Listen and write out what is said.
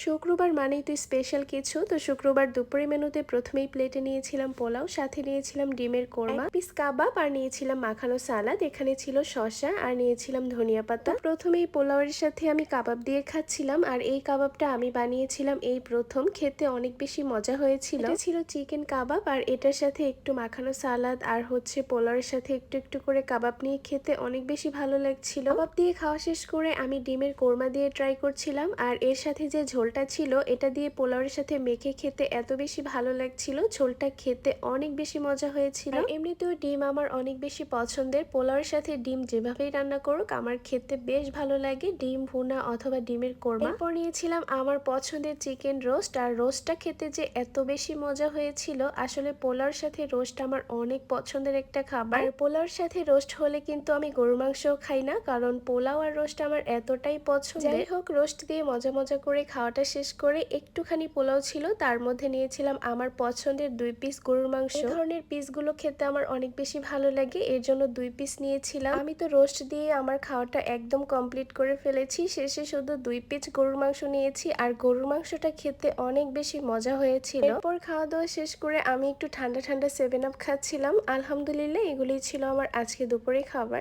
শুক্রবার মানেই তো স্পেশাল কিছু। তো শুক্রবার দুপুরে মেনুতে প্রথমেই প্লেটে নিয়েছিলাম পোলাও, সাথে নিয়েছিলাম ডিমের কোরমা, এক পিস কাবাব আর নিয়েছিলাম মাখানো সালাদ। এখানে ছিল শসা আর নিয়েছিলাম ধনিয়া পাতা। প্রথমেই পোলাওয়ের সাথে আমি কাবাব দিয়ে খাচ্ছিলাম, আর এই কাবাবটা আমি বানিয়েছিলাম এই প্রথম। খেতে অনেক বেশি মজা হয়েছিল। এটা ছিল চিকেন কাবাব, আর এটার সাথে একটু মাখানো সালাদ আর হচ্ছে পোলাওয়ের সাথে একটু একটু করে কাবাব নিয়ে খেতে অনেক বেশি ভালো লাগছিল। কাবাব দিয়ে খাওয়া শেষ করে আমি ডিমের কোরমা দিয়ে ট্রাই করছিলাম, আর এর সাথে যে ঝোলটা ছিল এটা দিয়ে পোলাওয়ের সাথে মেখে খেতে এত বেশি ভালো লাগছিল। ঝোলটা খেতে অনেক বেশি মজা হয়েছিল। এমনিতেও ডিম আমার অনেক বেশি পছন্দের। পোলাওয়ের সাথে ডিম যেভাবেই রান্না করুক আমার খেতে বেশ ভালো লাগে, ডিম ভুনা অথবা ডিমের কোরমা। এরপর নিয়েছিলাম আমার পছন্দের চিকেন রোস্ট, আর রোস্টটা খেতে যে এত বেশি মজা হয়েছিল। আসলে পোলাওর সাথে রোস্ট আমার অনেক পছন্দের একটা খাবার। পোলাওর সাথে রোস্ট হলে কিন্তু আমি গরুর মাংসও খাই না, কারণ পোলাও আর রোস্ট আমার এতটাই পছন্দ। যাই হোক, রোস্ট দিয়ে মজা মজা করে খাওয়াটা শেষ করে একটুখানি পোলাও ছিল, তার মধ্যে নিয়েছিলাম আমার পছন্দের 2 পিস গরুর মাংস। এই ধরনের পিসগুলো খেতে আমার অনেক বেশি ভালো লাগে, এর জন্য 2 পিস নিয়েছিলাম। আমি তো রোস্ট দিয়ে আমার খাওয়াটা একদম কমপ্লিট করে ফেলেছি। শেষে শুধু 2 পিস গরুর মাংস নিয়েছি, আর গরুর মাংসটা খেতে অনেক বেশি মজা হয়েছিল। এরপর খাওয়া দাওয়া শেষ করে আমি একটু ঠান্ডা ঠান্ডা 7 আপ খাচ্ছিলাম। আলহামদুলিল্লাহ, এগুলোই ছিল আমার আজকে দুপুরে খাবার।